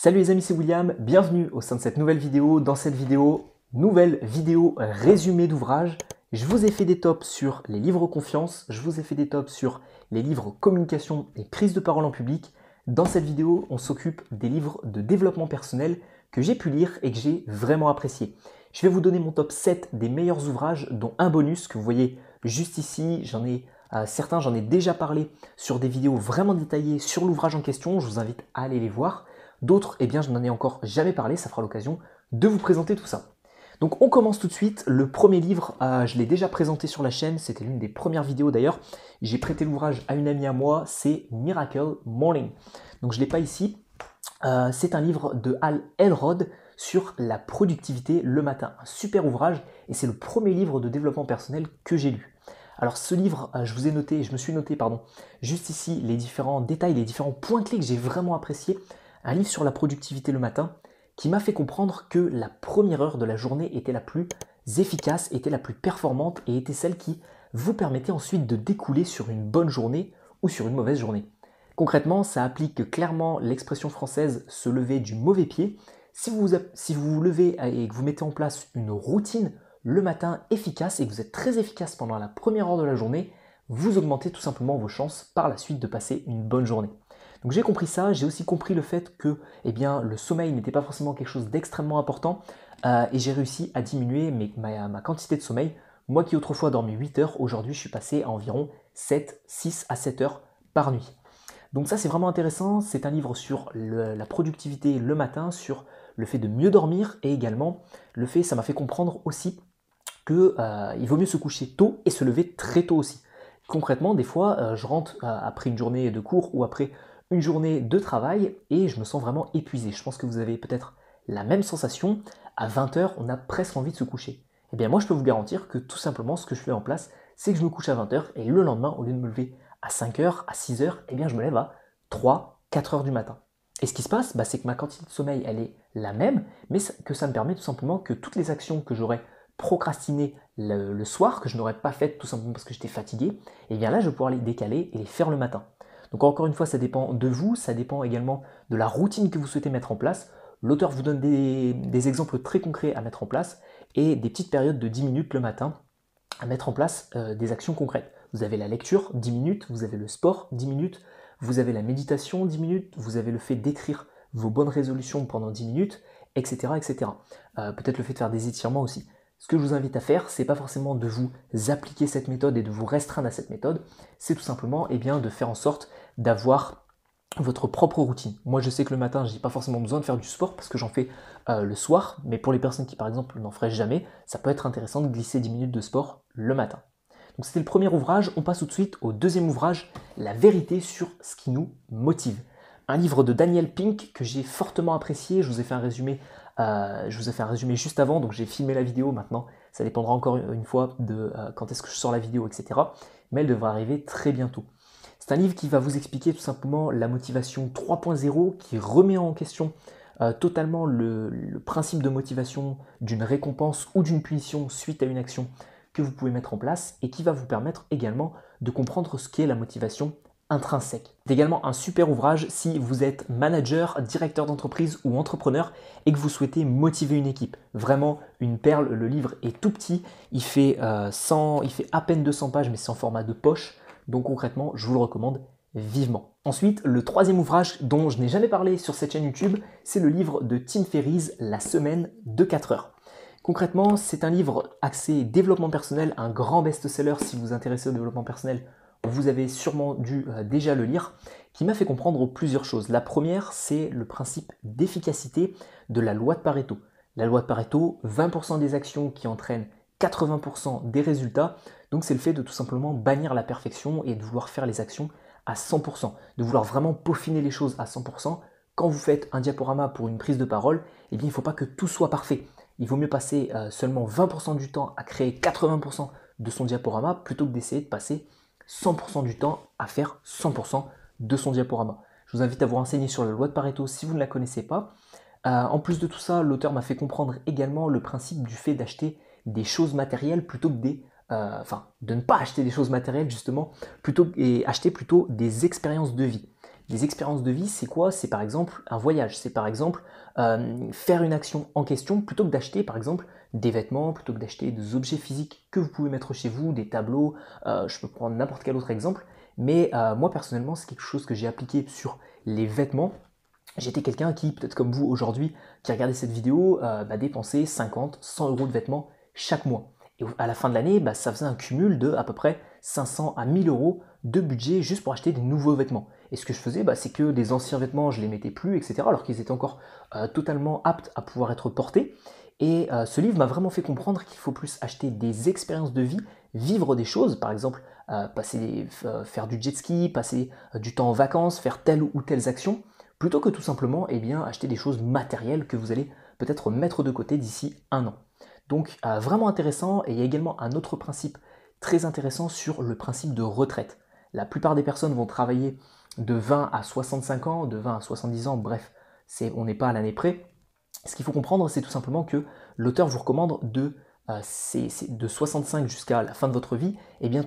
Salut les amis, c'est William, bienvenue au sein de cette nouvelle vidéo. Dans cette vidéo, nouvelle vidéo résumé d'ouvrage. Je vous ai fait des tops sur les livres confiance, je vous ai fait des tops sur les livres communication et prise de parole en public. Dans cette vidéo, on s'occupe des livres de développement personnel que j'ai pu lire et que j'ai vraiment apprécié. Je vais vous donner mon top 7 des meilleurs ouvrages, dont un bonus que vous voyez juste ici. Certains, j'en ai déjà parlé sur des vidéos vraiment détaillées sur l'ouvrage en question. Je vous invite à aller les voir. D'autres, eh bien, je n'en ai encore jamais parlé, ça fera l'occasion de vous présenter tout ça. Donc on commence tout de suite. Le premier livre, je l'ai déjà présenté sur la chaîne, c'était l'une des premières vidéos d'ailleurs. J'ai prêté l'ouvrage à une amie à moi, c'est Miracle Morning. Donc je ne l'ai pas ici. C'est un livre de Hal Elrod sur la productivité le matin. Un super ouvrage et c'est le premier livre de développement personnel que j'ai lu. Alors ce livre, je me suis noté juste ici les différents détails, les différents points clés que j'ai vraiment appréciés. Un livre sur la productivité le matin qui m'a fait comprendre que la première heure de la journée était la plus efficace, était la plus performante et était celle qui vous permettait ensuite de découler sur une bonne journée ou sur une mauvaise journée. Concrètement, ça applique clairement l'expression française se lever du mauvais pied. Si vous vous levez et que vous mettez en place une routine le matin efficace et que vous êtes très efficace pendant la première heure de la journée, vous augmentez tout simplement vos chances par la suite de passer une bonne journée. Donc j'ai compris ça, j'ai aussi compris le fait que le sommeil n'était pas forcément quelque chose d'extrêmement important et j'ai réussi à diminuer ma quantité de sommeil. Moi qui autrefois dormais 8 heures, aujourd'hui je suis passé à environ 6 à 7 heures par nuit. Donc ça c'est vraiment intéressant, c'est un livre sur la productivité le matin, sur le fait de mieux dormir et également ça m'a fait comprendre aussi qu'il vaut mieux se coucher tôt et se lever très tôt aussi. Concrètement, des fois, je rentre après une journée de cours ou après une journée de travail et je me sens vraiment épuisé. Je pense que vous avez peut-être la même sensation. À 20 h, on a presque envie de se coucher. Eh bien, moi, je peux vous garantir que tout simplement, ce que je fais en place, c'est que je me couche à 20 h et le lendemain, au lieu de me lever à 5 h, à 6 h, eh bien, je me lève à 3, 4 h du matin. Et ce qui se passe, c'est que ma quantité de sommeil, elle est la même, mais que ça me permet tout simplement que toutes les actions que j'aurais procrastinées le soir, que je n'aurais pas faites tout simplement parce que j'étais fatigué, et bien là, je vais pouvoir les décaler et les faire le matin. Donc encore une fois, ça dépend de vous, ça dépend également de la routine que vous souhaitez mettre en place. L'auteur vous donne des exemples très concrets à mettre en place et des petites périodes de 10 minutes le matin à mettre en place des actions concrètes. Vous avez la lecture, 10 minutes, vous avez le sport, 10 minutes, vous avez la méditation, 10 minutes, vous avez le fait d'écrire vos bonnes résolutions pendant 10 minutes, etc. etc. Peut-être le fait de faire des étirements aussi. Ce que je vous invite à faire, c'est pas forcément de vous appliquer cette méthode et de vous restreindre à cette méthode, c'est tout simplement de faire en sorte d'avoir votre propre routine. Moi, je sais que le matin, je n'ai pas forcément besoin de faire du sport parce que j'en fais le soir, mais pour les personnes qui, par exemple, n'en feraient jamais, ça peut être intéressant de glisser 10 minutes de sport le matin. Donc c'était le premier ouvrage, on passe tout de suite au deuxième ouvrage, La vérité sur ce qui nous motive. Un livre de Daniel Pink que j'ai fortement apprécié, je vous ai fait un résumé juste avant, donc j'ai filmé la vidéo maintenant, ça dépendra encore une fois de quand est-ce que je sors la vidéo, etc. Mais elle devrait arriver très bientôt. C'est un livre qui va vous expliquer tout simplement la motivation 3.0, qui remet en question totalement le principe de motivation d'une récompense ou d'une punition suite à une action que vous pouvez mettre en place et qui va vous permettre également de comprendre ce qu'est la motivation intrinsèque. C'est également un super ouvrage si vous êtes manager, directeur d'entreprise ou entrepreneur et que vous souhaitez motiver une équipe. Vraiment une perle, le livre est tout petit, il fait à peine 200 pages mais c'est en format de poche, donc concrètement je vous le recommande vivement. Ensuite, le troisième ouvrage dont je n'ai jamais parlé sur cette chaîne YouTube, c'est le livre de Tim Ferriss, La semaine de 4 heures. Concrètement, c'est un livre axé développement personnel, un grand best-seller si vous vous intéressez au développement personnel. Vous avez sûrement dû déjà le lire, qui m'a fait comprendre plusieurs choses. La première, c'est le principe d'efficacité de la loi de Pareto. La loi de Pareto, 20% des actions qui entraînent 80% des résultats. Donc c'est le fait de tout simplement bannir la perfection et de vouloir faire les actions à 100%, de vouloir vraiment peaufiner les choses à 100%. Quand vous faites un diaporama pour une prise de parole, eh bien, il ne faut pas que tout soit parfait. Il vaut mieux passer seulement 20% du temps à créer 80% de son diaporama plutôt que d'essayer de passer 100% du temps à faire 100% de son diaporama. Je vous invite à vous renseigner sur la loi de Pareto si vous ne la connaissez pas. En plus de tout ça, l'auteur m'a fait comprendre également le principe du fait d'acheter des choses matérielles plutôt que de ne pas acheter des choses matérielles justement, et acheter plutôt des expériences de vie. Des expériences de vie, c'est quoi? C'est par exemple un voyage, c'est par exemple faire une action en question plutôt que d'acheter par exemple des vêtements, plutôt que d'acheter des objets physiques que vous pouvez mettre chez vous, des tableaux, je peux prendre n'importe quel autre exemple, mais moi personnellement c'est quelque chose que j'ai appliqué sur les vêtements. J'étais quelqu'un qui, peut-être comme vous aujourd'hui, qui regardait cette vidéo, dépensait 50, 100 euros de vêtements chaque mois. Et à la fin de l'année, ça faisait un cumul de à peu près 500 à 1000 euros de budget juste pour acheter des nouveaux vêtements. Et ce que je faisais, c'est que des anciens vêtements, je les mettais plus, etc. alors qu'ils étaient encore totalement aptes à pouvoir être portés. Et ce livre m'a vraiment fait comprendre qu'il faut plus acheter des expériences de vie, vivre des choses, par exemple faire du jet ski, passer du temps en vacances, faire telle ou telle action, plutôt que tout simplement acheter des choses matérielles que vous allez peut-être mettre de côté d'ici un an. Donc vraiment intéressant, et il y a également un autre principe très intéressant sur le principe de retraite. La plupart des personnes vont travailler de 20 à 65 ans, de 20 à 70 ans, bref, on n'est pas à l'année près. Ce qu'il faut comprendre, c'est tout simplement que l'auteur vous recommande de 65 jusqu'à la fin de votre vie,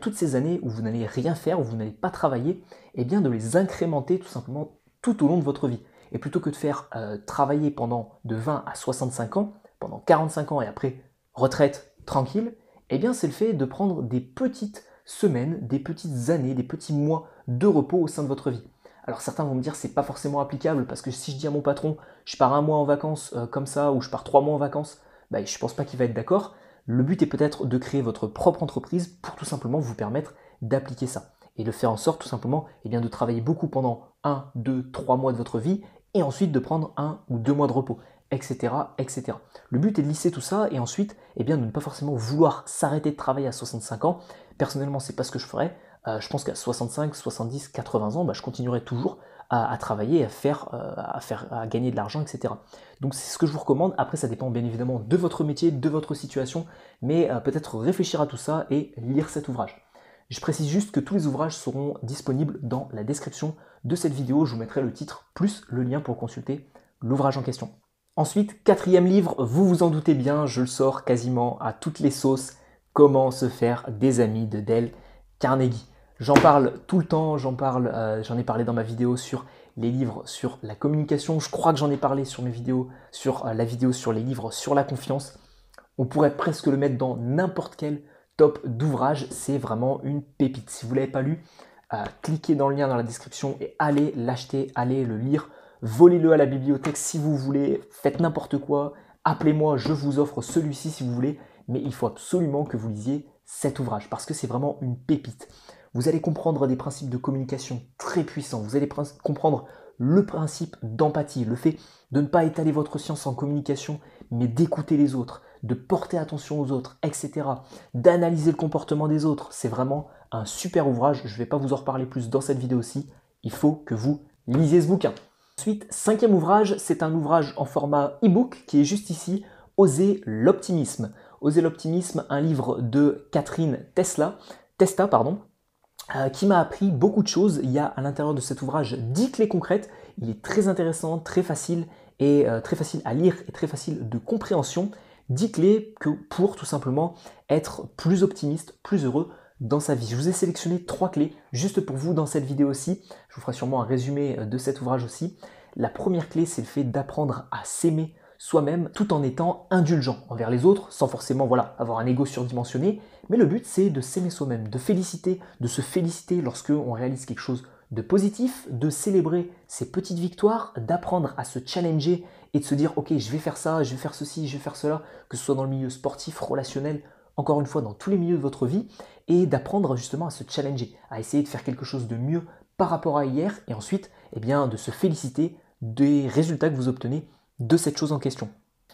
toutes ces années où vous n'allez rien faire, où vous n'allez pas travailler, de les incrémenter tout simplement tout au long de votre vie. Et plutôt que de faire travailler pendant de 20 à 65 ans, pendant 45 ans et après retraite tranquille, c'est le fait de prendre des petites semaines, des petites années, des petits mois de repos au sein de votre vie. Alors certains vont me dire c'est pas forcément applicable parce que si je dis à mon patron je pars un mois en vacances comme ça ou je pars 3 mois en vacances, je pense pas qu'il va être d'accord. Le but est peut-être de créer votre propre entreprise pour tout simplement vous permettre d'appliquer ça et de faire en sorte tout simplement de travailler beaucoup pendant 1, 2, 3 mois de votre vie et ensuite de prendre 1 ou 2 mois de repos, etc., etc. Le but est de lisser tout ça et ensuite de ne pas forcément vouloir s'arrêter de travailler à 65 ans. Personnellement, c'est pas ce que je ferais. Je pense qu'à 65, 70, 80 ans, je continuerai toujours à travailler, à gagner de l'argent, etc. Donc c'est ce que je vous recommande. Après, ça dépend bien évidemment de votre métier, de votre situation, mais peut-être réfléchir à tout ça et lire cet ouvrage. Je précise juste que tous les ouvrages seront disponibles dans la description de cette vidéo. Je vous mettrai le titre plus le lien pour consulter l'ouvrage en question. Ensuite, quatrième livre, vous vous en doutez bien, je le sors quasiment à toutes les sauces. Comment se faire des amis de Dale Carnegie. J'en parle tout le temps, j'en ai parlé dans ma vidéo sur les livres sur la communication. Je crois que j'en ai parlé sur mes vidéos, sur la vidéo sur les livres sur la confiance. On pourrait presque le mettre dans n'importe quel top d'ouvrage. C'est vraiment une pépite. Si vous ne l'avez pas lu, cliquez dans le lien dans la description et allez l'acheter, allez le lire. Volez-le à la bibliothèque si vous voulez. Faites n'importe quoi. Appelez-moi, je vous offre celui-ci si vous voulez. Mais il faut absolument que vous lisiez cet ouvrage parce que c'est vraiment une pépite. Vous allez comprendre des principes de communication très puissants. Vous allez comprendre le principe d'empathie, le fait de ne pas étaler votre science en communication, mais d'écouter les autres, de porter attention aux autres, etc. D'analyser le comportement des autres. C'est vraiment un super ouvrage. Je ne vais pas vous en reparler plus dans cette vidéo aussi. Il faut que vous lisiez ce bouquin. Ensuite, cinquième ouvrage, c'est un ouvrage en format e-book qui est juste ici, Oser l'optimisme. Oser l'optimisme, un livre de Catherine Testa, qui m'a appris beaucoup de choses. Il y a à l'intérieur de cet ouvrage 10 clés concrètes. Il est très intéressant, très facile à lire et très facile de compréhension. 10 clés pour tout simplement être plus optimiste, plus heureux dans sa vie. Je vous ai sélectionné 3 clés juste pour vous dans cette vidéo aussi. Je vous ferai sûrement un résumé de cet ouvrage aussi. La première clé, c'est le fait d'apprendre à s'aimer soi-même tout en étant indulgent envers les autres, sans forcément avoir un ego surdimensionné. Mais le but, c'est de s'aimer soi-même, de se féliciter lorsque on réalise quelque chose de positif, de célébrer ses petites victoires, d'apprendre à se challenger et de se dire ok, je vais faire ça, je vais faire ceci, je vais faire cela, que ce soit dans le milieu sportif, relationnel, encore une fois dans tous les milieux de votre vie, et d'apprendre justement à se challenger, à essayer de faire quelque chose de mieux par rapport à hier, et ensuite de se féliciter des résultats que vous obtenez de cette chose en question.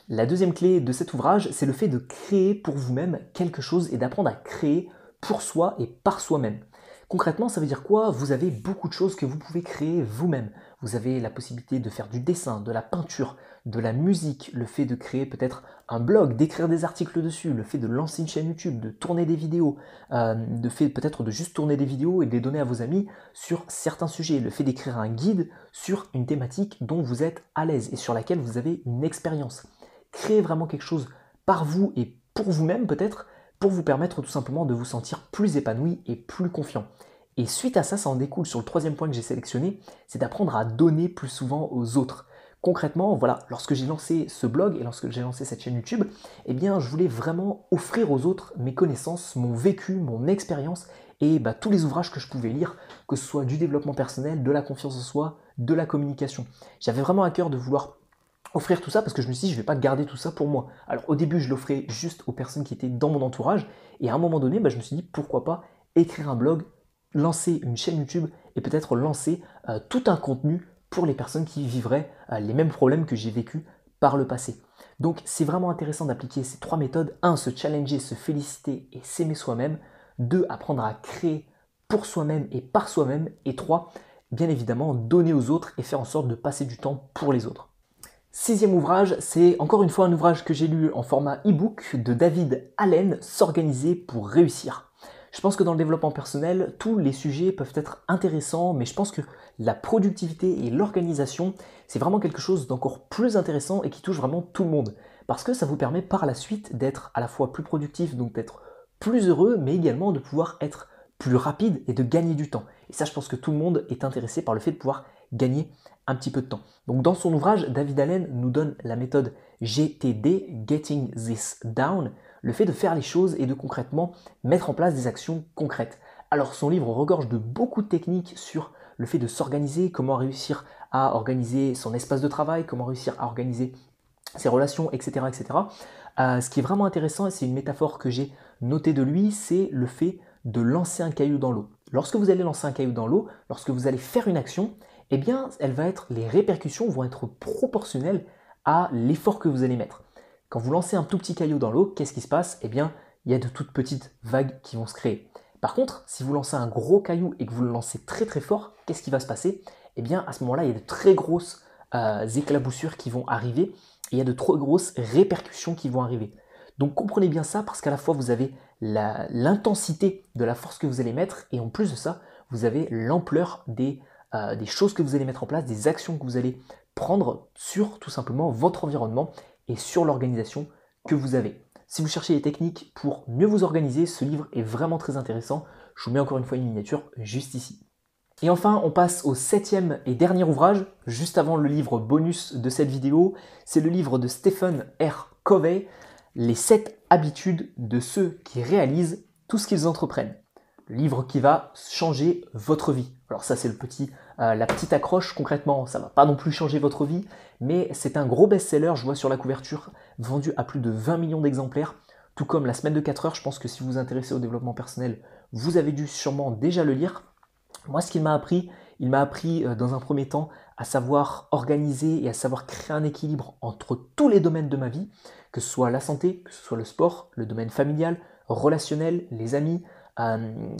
La deuxième clé de cet ouvrage, c'est le fait de créer pour vous-même quelque chose et d'apprendre à créer pour soi et par soi-même. Concrètement, ça veut dire quoi? Vous avez beaucoup de choses que vous pouvez créer vous-même. Vous avez la possibilité de faire du dessin, de la peinture, de la musique, le fait de créer peut-être un blog, d'écrire des articles dessus, le fait de lancer une chaîne YouTube, de tourner des vidéos, le fait peut-être de juste tourner des vidéos et de les donner à vos amis sur certains sujets, le fait d'écrire un guide sur une thématique dont vous êtes à l'aise et sur laquelle vous avez une expérience. Créez vraiment quelque chose par vous et pour vous-même peut-être, pour vous permettre tout simplement de vous sentir plus épanoui et plus confiant. Et suite à ça, ça en découle sur le troisième point que j'ai sélectionné, c'est d'apprendre à donner plus souvent aux autres. Concrètement, voilà, lorsque j'ai lancé ce blog et lorsque j'ai lancé cette chaîne YouTube, eh bien, je voulais vraiment offrir aux autres mes connaissances, mon vécu, mon expérience et tous les ouvrages que je pouvais lire, que ce soit du développement personnel, de la confiance en soi, de la communication. J'avais vraiment à cœur de vouloir offrir tout ça parce que je me suis dit je ne vais pas garder tout ça pour moi. Alors au début je l'offrais juste aux personnes qui étaient dans mon entourage et à un moment donné je me suis dit pourquoi pas écrire un blog, lancer une chaîne YouTube et peut-être lancer tout un contenu pour les personnes qui vivraient les mêmes problèmes que j'ai vécu par le passé. Donc c'est vraiment intéressant d'appliquer ces trois méthodes. 1. Se challenger, se féliciter et s'aimer soi-même. 2. Apprendre à créer pour soi-même et par soi-même. Et 3. Bien évidemment donner aux autres et faire en sorte de passer du temps pour les autres. Sixième ouvrage, c'est encore une fois un ouvrage que j'ai lu en format e-book de David Allen, S'organiser pour réussir. Je pense que dans le développement personnel, tous les sujets peuvent être intéressants, mais je pense que la productivité et l'organisation, c'est vraiment quelque chose d'encore plus intéressant et qui touche vraiment tout le monde. Parce que ça vous permet par la suite d'être à la fois plus productif, donc d'être plus heureux, mais également de pouvoir être plus rapide et de gagner du temps. Et ça, je pense que tout le monde est intéressé par le fait de pouvoir gagner un petit peu de temps. Donc dans son ouvrage, David Allen nous donne la méthode GTD, Getting This Down, le fait de faire les choses et de concrètement mettre en place des actions concrètes. Alors son livre regorge de beaucoup de techniques sur le fait de s'organiser, comment réussir à organiser son espace de travail, comment réussir à organiser ses relations, etc. etc. Ce qui est vraiment intéressant, et c'est une métaphore que j'ai notée de lui, c'est le fait de lancer un caillou dans l'eau. Lorsque vous allez lancer un caillou dans l'eau, lorsque vous allez faire une action, eh bien, les répercussions vont être proportionnelles à l'effort que vous allez mettre. Quand vous lancez un tout petit caillou dans l'eau, qu'est-ce qui se passe? Eh bien, il y a de toutes petites vagues qui vont se créer. Par contre, si vous lancez un gros caillou et que vous le lancez très très fort, qu'est-ce qui va se passer? Eh bien, à ce moment-là, il y a de très grosses éclaboussures qui vont arriver et il y a de trop grosses répercussions qui vont arriver. Donc comprenez bien ça parce qu'à la fois vous avez l'intensité de la force que vous allez mettre et en plus de ça, vous avez l'ampleur des choses que vous allez mettre en place, des actions que vous allez prendre sur tout simplement votre environnement et sur l'organisation que vous avez. Si vous cherchez des techniques pour mieux vous organiser, ce livre est vraiment très intéressant. Je vous mets encore une fois une miniature juste ici. Et enfin, on passe au septième et dernier ouvrage, juste avant le livre bonus de cette vidéo. C'est le livre de Stephen R. Covey, Les 7 habitudes de ceux qui réalisent tout ce qu'ils entreprennent. Le livre qui va changer votre vie. Alors ça, c'est la petite accroche. Concrètement, ça ne va pas non plus changer votre vie, mais c'est un gros best-seller, je vois sur la couverture, vendu à plus de 20 millions d'exemplaires. Tout comme La semaine de 4 heures, je pense que si vous vous intéressez au développement personnel, vous avez dû sûrement déjà le lire. Moi, ce qu'il m'a appris, il m'a appris dans un premier temps à savoir organiser et à savoir créer un équilibre entre tous les domaines de ma vie, que ce soit la santé, que ce soit le sport, le domaine familial, relationnel, les amis,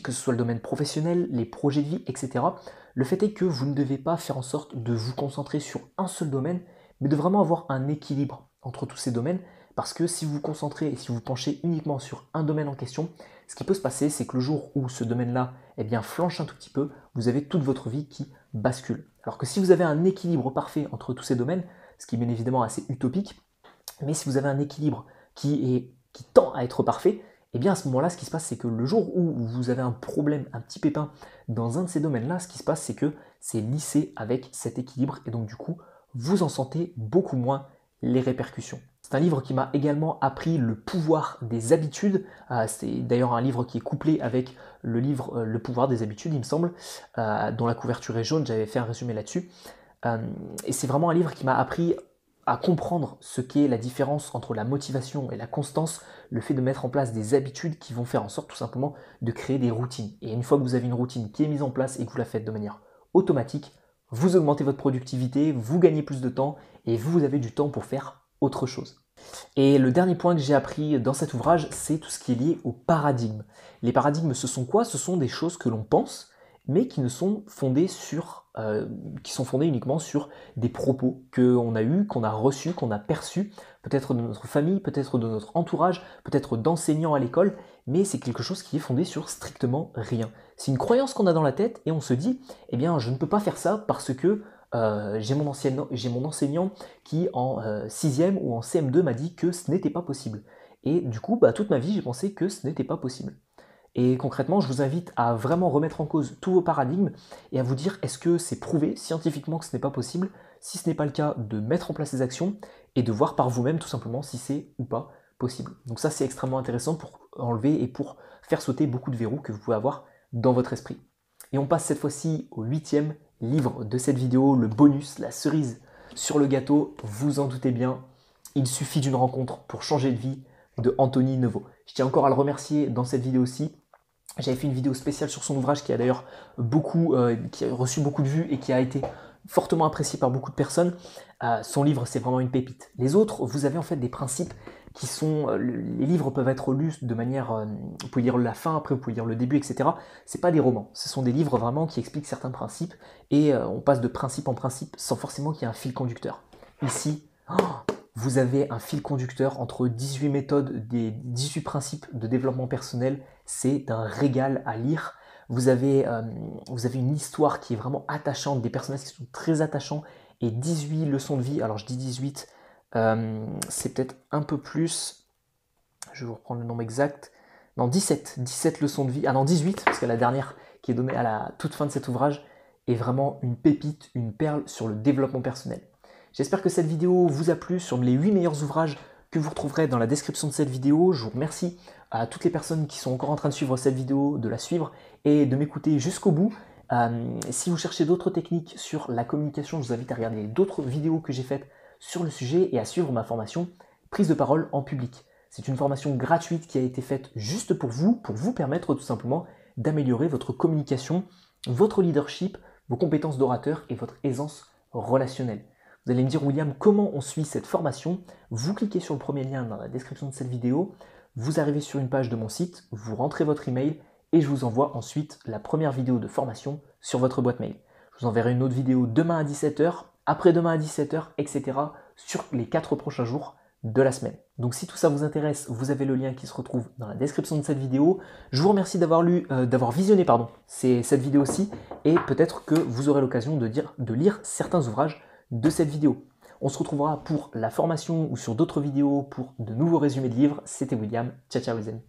que ce soit le domaine professionnel, les projets de vie, etc. Le fait est que vous ne devez pas faire en sorte de vous concentrer sur un seul domaine, mais de vraiment avoir un équilibre entre tous ces domaines, parce que si vous vous concentrez et si vous vous penchez uniquement sur un domaine en question, ce qui peut se passer, c'est que le jour où ce domaine-là flanche un tout petit peu, vous avez toute votre vie qui bascule. Alors que si vous avez un équilibre parfait entre tous ces domaines, ce qui est bien évidemment assez utopique, mais si vous avez un équilibre qui tend à être parfait, et bien à ce moment-là, ce qui se passe, c'est que le jour où vous avez un problème, un petit pépin dans un de ces domaines-là, ce qui se passe, c'est que c'est lissé avec cet équilibre et donc du coup, vous en sentez beaucoup moins les répercussions. C'est un livre qui m'a également appris le pouvoir des habitudes. C'est d'ailleurs un livre qui est couplé avec le livre Le pouvoir des habitudes, il me semble, dont la couverture est jaune, j'avais fait un résumé là-dessus. Et c'est vraiment un livre qui m'a appris à comprendre ce qu'est la différence entre la motivation et la constance, le fait de mettre en place des habitudes qui vont faire en sorte tout simplement de créer des routines. Et une fois que vous avez une routine qui est mise en place et que vous la faites de manière automatique, vous augmentez votre productivité, vous gagnez plus de temps et vous avez du temps pour faire autre chose. Et le dernier point que j'ai appris dans cet ouvrage, c'est tout ce qui est lié au paradigme. Les paradigmes, ce sont quoi? Ce sont des choses que l'on pense, mais qui ne sont fondées qui sont fondées uniquement sur des propos qu'on a eus, qu'on a reçus, qu'on a perçus, peut-être de notre famille, peut-être de notre entourage, peut-être d'enseignants à l'école, mais c'est quelque chose qui est fondé sur strictement rien. C'est une croyance qu'on a dans la tête et on se dit, eh bien, je ne peux pas faire ça parce que j'ai mon enseignant qui en 6e ou en CM2 m'a dit que ce n'était pas possible. Et du coup, toute ma vie, j'ai pensé que ce n'était pas possible. Et concrètement, je vous invite à vraiment remettre en cause tous vos paradigmes et à vous dire est-ce que c'est prouvé scientifiquement que ce n'est pas possible? Si ce n'est pas le cas, de mettre en place des actions et de voir par vous-même tout simplement si c'est ou pas possible. Donc ça, c'est extrêmement intéressant pour enlever et pour faire sauter beaucoup de verrous que vous pouvez avoir dans votre esprit. Et on passe cette fois-ci au 8e livre de cette vidéo, le bonus, la cerise sur le gâteau. Vous en doutez bien, il suffit d'une rencontre pour changer de vie, de Anthony Neveu. Je tiens encore à le remercier dans cette vidéo-ci. J'avais fait une vidéo spéciale sur son ouvrage qui a d'ailleurs qui a reçu beaucoup de vues et qui a été fortement apprécié par beaucoup de personnes. Son livre, c'est vraiment une pépite. Les autres, vous avez en fait des principes qui sont... les livres peuvent être lus de manière... vous pouvez lire la fin, après vous pouvez lire le début, etc. C'est pas des romans. Ce sont des livres vraiment qui expliquent certains principes et on passe de principe en principe sans forcément qu'il y ait un fil conducteur. Ici, vous avez un fil conducteur entre 18 méthodes, des 18 principes de développement personnel. C'est d'un régal à lire. Vous avez une histoire qui est vraiment attachante, des personnages qui sont très attachants et 18 leçons de vie. Alors je dis 18, c'est peut-être un peu plus, je vais vous reprendre le nombre exact. Non, 17 leçons de vie. Ah non, 18, parce que la dernière qui est donnée à la toute fin de cet ouvrage est vraiment une pépite, une perle sur le développement personnel. J'espère que cette vidéo vous a plu sur les 8 meilleurs ouvrages que vous retrouverez dans la description de cette vidéo. Je vous remercie à toutes les personnes qui sont encore en train de suivre cette vidéo, de la suivre et de m'écouter jusqu'au bout. Si vous cherchez d'autres techniques sur la communication, je vous invite à regarder d'autres vidéos que j'ai faites sur le sujet et à suivre ma formation Prise de parole en public. C'est une formation gratuite qui a été faite juste pour vous permettre tout simplement d'améliorer votre communication, votre leadership, vos compétences d'orateur et votre aisance relationnelle. Vous allez me dire, William, comment on suit cette formation? Vous cliquez sur le premier lien dans la description de cette vidéo, vous arrivez sur une page de mon site, vous rentrez votre email et je vous envoie ensuite la première vidéo de formation sur votre boîte mail. Je vous enverrai une autre vidéo demain à 17 h, après-demain à 17 h, etc. sur les 4 prochains jours de la semaine. Donc si tout ça vous intéresse, vous avez le lien qui se retrouve dans la description de cette vidéo. Je vous remercie d'avoir visionné cette vidéo-ci et peut-être que vous aurez l'occasion de lire certains ouvrages de cette vidéo. On se retrouvera pour la formation ou sur d'autres vidéos pour de nouveaux résumés de livres. C'était William. Ciao, ciao les amis.